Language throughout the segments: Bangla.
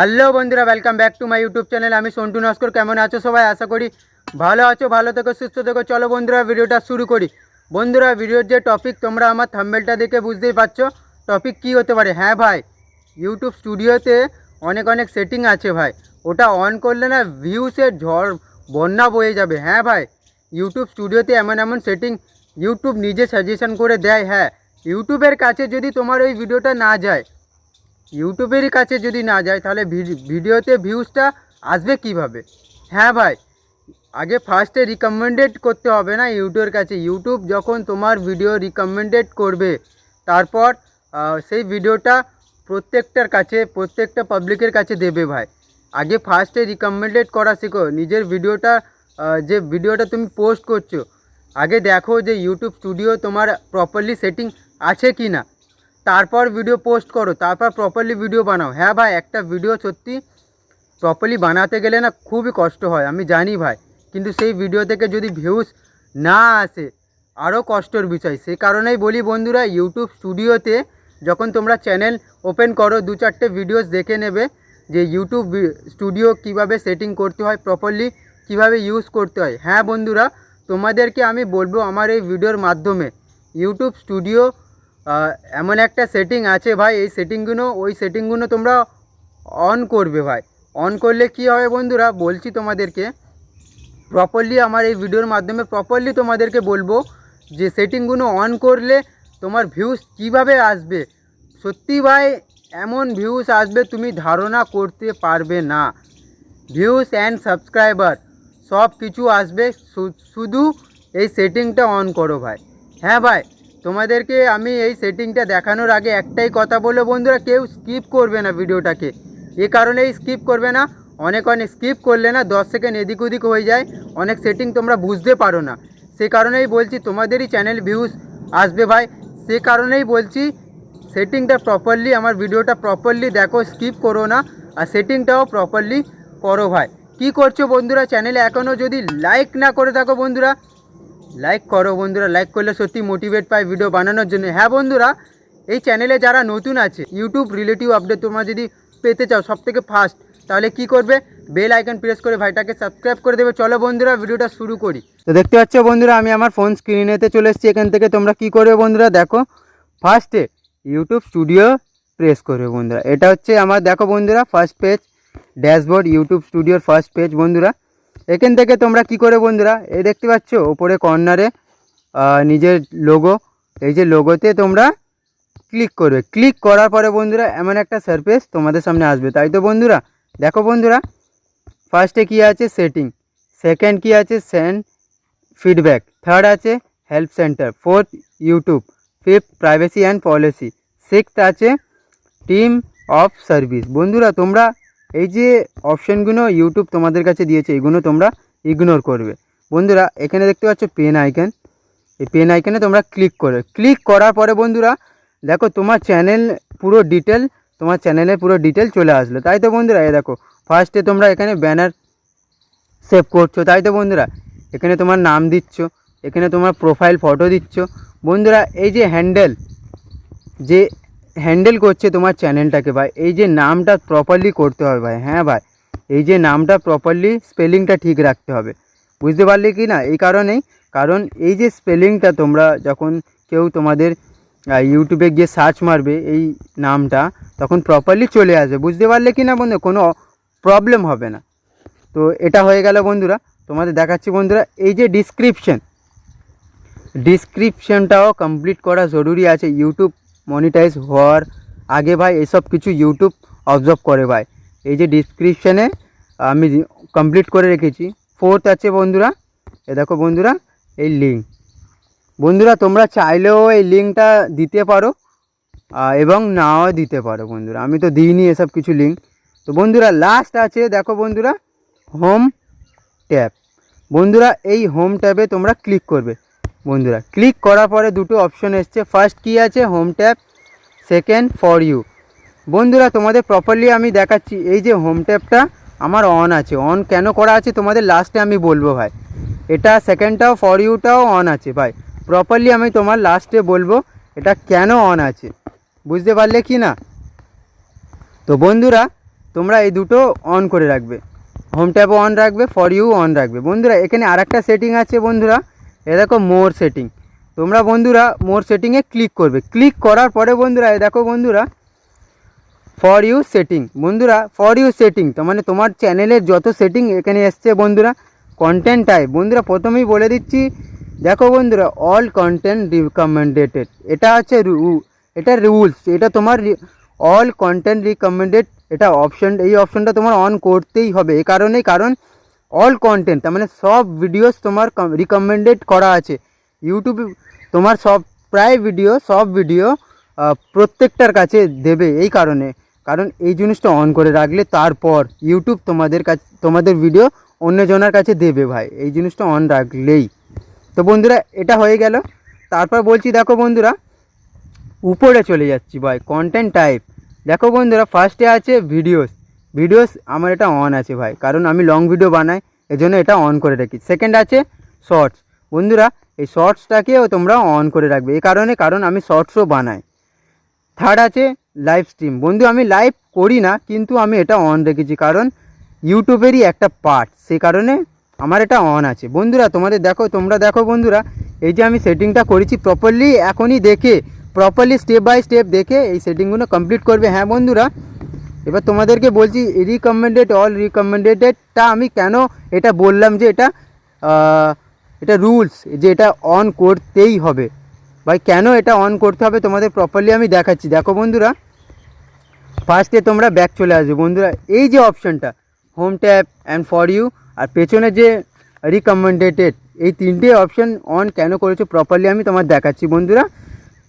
হ্যালো বন্ধুরা, welcome back to my YouTube channel. আমি সন্টু নস্কর। কেমন আছো সবাই? আশা করি ভালো আছো, ভালো থেকো, সুস্থ থেকো। চলো বন্ধুরা, ভিডিওটা শুরু করি। বন্ধুরা, ভিডিওর যে টপিক তোমরা আমার থাম্বনেলটা দেখে বুঝতেই পারছো টপিক কি হতে পারে। হ্যাঁ ভাই, ইউটিউব স্টুডিওতে অনেক অনেক সেটিং আছে ভাই, ওটা অন করলে না ভিউসের ঝড় বন্যা বয়ে যাবে। হ্যাঁ ভাই, ইউটিউব স্টুডিওতে এমন এমন সেটিং ইউটিউব নিজে সাজেশন করে দেয়। হ্যাঁ, ইউটিউবের কাছে যদি তোমার ওই ভিডিওটা না যায়, ইউটিউবেরই কাছে যদি না যায়, তাহলে ভিডিওতে ভিউজটা আসবে কিভাবে? হ্যাঁ ভাই, আগে ফার্স্টে রিকমেন্ডেড করতে হবে না ইউটিউবের কাছে। ইউটিউব যখন তোমার ভিডিও রিকমেন্ডেড করবে, তারপর সেই ভিডিওটা প্রত্যেকটার কাছে, প্রত্যেকটা পাবলিকের কাছে দেবে ভাই। আগে ফার্স্টে রিকমেন্ডেড করা শেখো। নিজের ভিডিওটা, যে ভিডিওটা তুমি পোস্ট করছো, আগে দেখো যে ইউটিউব স্টুডিও তোমার প্রপারলি সেটিং আছে কি না, তারপর ভিডিও পোস্ট করো, তারপর প্রপারলি ভিডিও বানাও। হ্যাঁ ভাই, একটা ভিডিও সত্যি প্রপারলি বানাতে গেলে না খুবই কষ্ট হয়, আমি জানি ভাই, কিন্তু সেই ভিডিও থেকে যদি ভিউজ না আসে, আরও কষ্টের বিষয়। সেই কারণেই বলি বন্ধুরা, ইউটিউব স্টুডিওতে যখন তোমরা চ্যানেল ওপেন করো, দু চারটে ভিডিওস দেখে নেবে যে ইউটিউব স্টুডিও কিভাবে সেটিং করতে হয়, প্রপারলি কিভাবে ইউজ করতে হয়। হ্যাঁ বন্ধুরা, তোমাদেরকে আমি বলবো আমার এই ভিডিওর মাধ্যমে, ইউটিউব স্টুডিও এমন একটা সেটিং আছে ভাই, এই সেটিংগুলো, ওই সেটিংগুলো তোমরা অন করবে ভাই। অন করলে কি হবে বন্ধুরা, বলছি তোমাদেরকে প্রপারলি, আমার এই ভিডিওর মাধ্যমে প্রপারলি তোমাদেরকে বলবো যে সেটিংগুলো অন করলে তোমার ভিউজ কিভাবে আসবে। সত্যি ভাই, এমন ভিউজ আসবে তুমি ধারণা করতে পারবে না। ভিউজ অ্যান্ড সাবস্ক্রাইবার সব কিছু আসবে, শুধু এই সেটিংটা অন করো ভাই। হ্যাঁ ভাই, তোমাদেরকে আমি এই সেটিংটা দেখানোর আগে একটাই কথা বলবো বন্ধুরা, কেউ স্কিপ করবে না ভিডিওটাকে। এ কারণেই স্কিপ করবে না, অনেক স্কিপ করলে না 10 সেকেন্ড এদিক ওদিক হয়ে যায়, অনেক সেটিং তোমরা বুঝতে পারো না। সে কারণেই বলছি তোমাদেরই চ্যানেল ভিউজ আসবে ভাই। সে কারণেই বলছি সেটিংটা প্রপারলি, আমার ভিডিওটা প্রপারলি দেখো, স্কিপ করো না, আর সেটিংটাও প্রপারলি করো ভাই। কি করছো বন্ধুরা? চ্যানেলে এখনও যদি লাইক না করে থাকো বন্ধুরা, লাইক করো বন্ধুরা। লাইক করলে সত্যি মোটিভেট পাই ভিডিও বানানোর জন্য। হ্যাঁ বন্ধুরা, এই চ্যানেলে যারা নতুন আছে, ইউটিউব রিলেটিভ আপডেট তোমরা যদি পেতে চাও সবথেকে ফার্স্ট, তাহলে কি করবে, বেল আইকন প্রেস করে ভাইটাকে সাবস্ক্রাইব করে দেবে। চলো বন্ধুরা, ভিডিওটা শুরু করি। তো দেখতে পাচ্ছ বন্ধুরা, আমি আমার ফোন স্ক্রিনেতে চলে এসেছি। এখান থেকে তোমরা কি করবে বন্ধুরা, দেখো ফার্স্টে ইউটিউব স্টুডিও প্রেস করবে বন্ধুরা। এটা হচ্ছে আমার, দেখো বন্ধুরা, ফার্স্ট পেজ, ড্যাশবোর্ড, ইউটিউব স্টুডিওর ফার্স্ট পেজ বন্ধুরা। এখান থেকে তোমরা কি করে বন্ধুরা, এই দেখতে পাচ্ছ ওপরে কর্নারে নিজের লোগো, এই যে লোগোতে তোমরা ক্লিক করবে। ক্লিক করার পরে বন্ধুরা এমন একটা সারফেস তোমাদের সামনে আসবে, তাই তো বন্ধুরা? দেখো বন্ধুরা, ফার্স্টে কি আছে, সেটিং, সেকেন্ড কি আছে, সেন্ড ফিডব্যাক, থার্ড আছে help centre, fourth YouTube, fifth privacy and policy, sixth আছে টিম অফ সার্ভিস। বন্ধুরা, তোমরা এই যে অপশানগুলো ইউটিউব তোমাদের কাছে দিয়েছে, এইগুলো তোমরা ইগনোর করবে বন্ধুরা। এখানে দেখতে পাচ্ছ পেন আইকন, এই পেন আইকনে তোমরা ক্লিক করবে। ক্লিক করার পরে বন্ধুরা দেখো তোমার চ্যানেল পুরো ডিটেল, তোমার চ্যানেলের পুরো ডিটেল চলে আসলো, তাই তো বন্ধুরা? এই দেখো ফার্স্টে তোমরা এখানে ব্যানার সেভ করছো, তাই তো বন্ধুরা? এখানে তোমার নাম দিচ্ছ, এখানে তোমার প্রোফাইল ফটো দিচ্ছ বন্ধুরা। এই যে হ্যান্ডেল, যে হ্যান্ডেল করছে তোমার চ্যানেলটাকে ভাই, এই যে নামটা প্রপারলি করতে হবে ভাই। হ্যাঁ ভাই, এই যে নামটা প্রপারলি, স্পেলিংটা ঠিক রাখতে হবে, বুঝতে পারলে কি না? এই কারণেই, কারণ এই যে স্পেলিংটা তোমরা যখন কেউ তোমাদের ইউটিউবে গিয়ে সার্চ মারবে এই নামটা, তখন প্রপারলি চলে আসবে, বুঝতে পারলে কি না বন্ধু? কোনো প্রবলেম হবে না। তো এটা হয়ে গেল বন্ধুরা। তোমাদের দেখাচ্ছি বন্ধুরা, এই যে ডিসক্রিপশনটাও কমপ্লিট করা জরুরি আছে ইউটিউব মনিটাইজ হওয়ার আগে ভাই। এসব কিছু ইউটিউব অবজার্ভ করে ভাই। এই যে ডিসক্রিপশানে আমি কমপ্লিট করে রেখেছি। ফোর্থ আছে বন্ধুরা, এ দেখো বন্ধুরা, এই লিঙ্ক। বন্ধুরা, তোমরা চাইলেও এই লিঙ্কটা দিতে পারো এবং নাও দিতে পারো বন্ধুরা, আমি তো দিইনি এসব কিছু লিঙ্ক। তো বন্ধুরা লাস্ট আছে, দেখো বন্ধুরা, হোম ট্যাব। বন্ধুরা এই হোম ট্যাবে তোমরা ক্লিক করবে বন্ধুরা। ক্লিক করার পরে দুটো অপশন এসছে, ফার্স্ট কি আছে, home tab, second for you. বন্ধুরা তোমাদের প্রপারলি আমি দেখাচ্ছি, এই যে হোম ট্যাবটা আমার অন আছে। অন কেন করা আছে তোমাদের লাস্টে আমি বলবো ভাই। এটা সেকেন্ডটাও, ফর ইউটাও অন আছে ভাই, প্রপারলি আমি তোমার লাস্টে বলবো এটা কেন অন আছে, বুঝতে পারলে কি না? তো বন্ধুরা তোমরা এই দুটো অন করে রাখবে, হোম ট্যাবও অন রাখবে, ফর ইউ অন রাখবে। বন্ধুরা এখানে আরেকটা সেটিং আছে বন্ধুরা, এ দেখো মোর সেটিং। তোমরা বন্ধুরা মোর সেটিংয়ে ক্লিক করবে, ক্লিক করার পরে বন্ধুরা এ দেখো বন্ধুরা ফর ইউ সেটিং। বন্ধুরা ফর ইউ সেটিং তো মানে তোমার চ্যানেলের যত সেটিং এখানে এসছে বন্ধুরা। কন্টেন্ট টাইপ বন্ধুরা প্রথমেই বলে দিচ্ছি, দেখো বন্ধুরা অল কন্টেন্ট রিকমেন্ডেড, এটা হচ্ছে এটা রুলস, এটা তোমার অল কন্টেন্ট রিকমেন্ডেড এটা অপশন, এই অপশনটা তোমার অন করতেই হবে। এই কারণেই, কারণ অল কন্টেন্ট তার মানে সব ভিডিওস তোমার রিকমেন্ডেড করা আছে ইউটিউবে, তোমার সব প্রায় ভিডিও, সব ভিডিও প্রত্যেকটার কাছে দেবে। এই কারণে, কারণ এই জিনিসটা অন করে রাখলে তারপর ইউটিউব তোমাদের কাছে, তোমাদের ভিডিও অন্যজনের কাছে দেবে ভাই, এই জিনিসটা অন রাখলেই। তো বন্ধুরা এটা হয়ে গেল। তারপর বলছি দেখো বন্ধুরা উপরে চলে যাচ্ছি ভাই, কন্টেন্ট টাইপ। দেখো বন্ধুরা ফার্স্টে আছে ভিডিওস, ভিডিওস আমার এটা অন আছে ভাই, কারণ আমি লং ভিডিও বানাই, এজন্য এটা অন করে রাখি। সেকেন্ড আছে শর্টস, বন্ধুরা এই শর্টসটাকেও তোমরা অন করে রাখবে, এই কারণে কারণ আমি শর্টসও বানাই। থার্ড আছে লাইভ স্ট্রিম, বন্ধু আমি লাইভ করি না কিন্তু আমি এটা অন রেখেছি, কারণ ইউটিউবেরই একটা পার্ট, সেই কারণে আমার এটা অন আছে। বন্ধুরা তোমাদের দেখো, তোমরা দেখো বন্ধুরা এই যে আমি সেটিংটা করেছি প্রপারলি, এখনই দেখে প্রপারলি স্টেপ বাই স্টেপ দেখে এই সেটিংগুলো কমপ্লিট করবে। হ্যাঁ বন্ধুরা এবার তোমাদেরকে বলছি রিকমেন্ডেড, অল রিকমেন্ডেডটা আমি কেন এটা বললাম যে এটা রুলস, যে এটা অন করতেই হবে ভাই। কেন এটা অন করতে হবে তোমাদের প্রপারলি আমি দেখাচ্ছি। দেখো বন্ধুরা ফার্স্টে তোমরা ব্যাক চলে আসবে বন্ধুরা, এই যে অপশানটা home tab and for you আর পেছনে যে রিকমেন্ডেড, এই তিনটে অপশান অন কেন করেছো প্রপারলি আমি তোমার দেখাচ্ছি বন্ধুরা।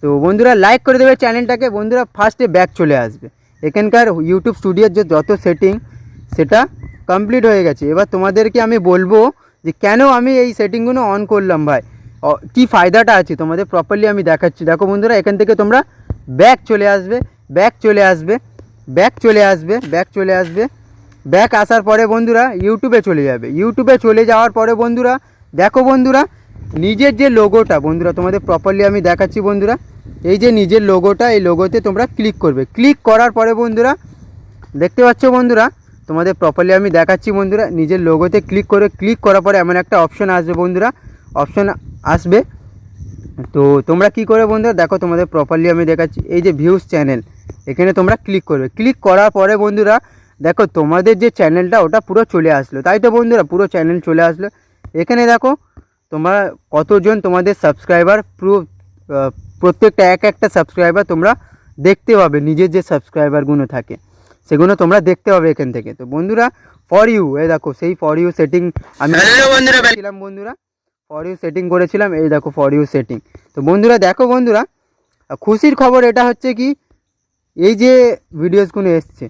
তো বন্ধুরা লাইক করে দেবে চ্যানেলটাকে। বন্ধুরা ফার্স্টে ব্যাক চলে আসবে, এখানকার ইউটিউব স্টুডিওর যে যত সেটিং সেটা কমপ্লিট হয়ে গেছে। এবার তোমাদেরকে আমি বলবো যে কেন আমি এই সেটিংগুলো অন করলাম ভাই, কী ফায়দাটা আছে তোমাদের প্রপারলি আমি দেখাচ্ছি। দেখো বন্ধুরা এখান থেকে তোমরা ব্যাক চলে আসবে, ব্যাক চলে আসবে, ব্যাক চলে আসবে, ব্যাক চলে আসবে। ব্যাক আসার পরে বন্ধুরা ইউটিউবে চলে যাবে, ইউটিউবে চলে যাওয়ার পরে বন্ধুরা দেখো বন্ধুরা নিজের যে লোগোটা, বন্ধুরা তোমাদের প্রপারলি আমি দেখাচ্ছি বন্ধুরা, এই যে নিজের লোগোটা, এই লোগোতে তোমরা ক্লিক করবে। ক্লিক করার পরে বন্ধুরা দেখতে পাচ্ছ বন্ধুরা তোমাদের প্রপারলি আমি দেখাচ্ছি বন্ধুরা, নিজের লোগোতে ক্লিক করার পরে এমন একটা অপশন আসবে বন্ধুরা, অপশন আসবে। তো তোমরা কি করে বন্ধুরা দেখো তোমাদের প্রপারলি আমি দেখাচ্ছি, এই যে ভিউজ চ্যানেল, এখানে তোমরা ক্লিক করবে। ক্লিক করার পরে বন্ধুরা দেখো তোমাদের যে চ্যানেলটা ওটা পুরো চলে আসলো, তাই তো বন্ধুরা পুরো চ্যানেল চলে আসলো। এখানে দেখো তোমরা কতজন তোমাদের সাবস্ক্রাইবার, পুরো প্রত্যেকটা একটা সাবস্ক্রাইবার তোমরা দেখতে পাবে, নিজের যে সাবস্ক্রাইবারগুলো থাকে সেগুলো তোমরা দেখতে পাবে এখান থেকে। তো বন্ধুরা ফর ইউ, এই দেখো সেই ফর ইউ সেটিং আমি ছিলাম বন্ধুরা, ফর ইউ সেটিং করেছিলাম, এই দেখো ফর ইউ সেটিং। তো বন্ধুরা দেখো বন্ধুরা খুশির খবর এটা হচ্ছে কি, এই যে ভিডিওসগুলো এসছে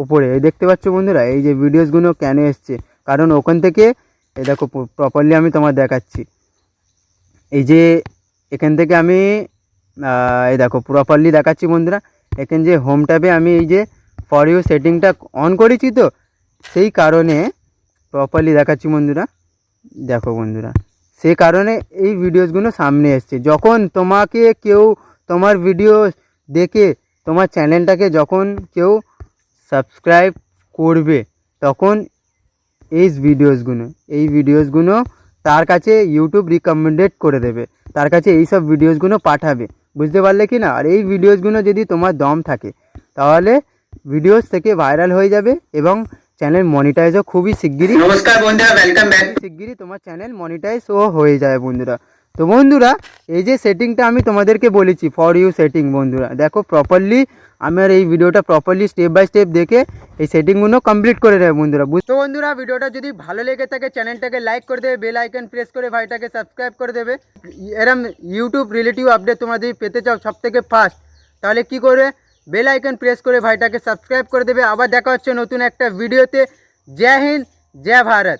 ওপরে, এই দেখতে পাচ্ছ বন্ধুরা এই যে ভিডিওসগুলো কেন এসছে, কারণ ওখান থেকে এই দেখো প্রপারলি আমি তোমার দেখাচ্ছি, এই যে এখান থেকে আমি এই দেখো প্রপারলি দেখাচ্ছি বন্ধুরা। এখানে যে হোম ট্যাবে আমি এই যে ফর ইউ সেটিংটা অন করেছি, তো সেই কারণে প্রপারলি দেখাচ্ছি বন্ধুরা। দেখো বন্ধুরা সেই কারণে এই ভিডিওসগুলো সামনে এসছে। যখন তোমাকে কেউ তোমার ভিডিও দেখে তোমার চ্যানেলটাকে যখন কেউ সাবস্ক্রাইব করবে, তখন এই ভিডিওসগুলো তার কাছে ইউটিউব রিকমেন্ডেড করে দেবে, তার কাছে এই সব ভিডিওসগুলো পাঠাবে, বুঝতে পারলে কি না। আর এই ভিডিওসগুলো যদি তোমার দম থাকে তাহলে ভিডিওস থেকে ভাইরাল হয়ে যাবে এবং চ্যানেল মনিটাইজও খুবই শিগগিরই, নমস্কার বন্ধুরা ওয়েলকাম ব্যাক, শিগগিরই তোমার চ্যানেল মনিটাইজও হয়ে যায় বন্ধুরা। তো বন্ধুরা এই যে সেটিংটা আমি তোমাদেরকে বলেছি ফর ইউ সেটিং, বন্ধুরা দেখো প্রপারলি আমার এই ভিডিওটা প্রপারলি স্টেপ বাই স্টেপ দেখে এই সেটিংগুলো কমপ্লিট করে দেবে বন্ধুরা। বুঝতো বন্ধুরা ভিডিওটা যদি ভালো লেগে থাকে চ্যানেলটাকে লাইক করে দেবে, বেল আইকন প্রেস করে ভাইটাকে সাবস্ক্রাইব করে দেবে। এরম ইউটিউব রিলেটিভ আপডেট তোমরা যদি পেতে চাও সবথেকে ফার্স্ট, তাহলে কি করবে, বেল আইকন প্রেস করে ভাইটাকে সাবস্ক্রাইব করে দেবে। আবার দেখা হচ্ছে নতুন একটা ভিডিওতে। জয় হিন্দ, জয় ভারত।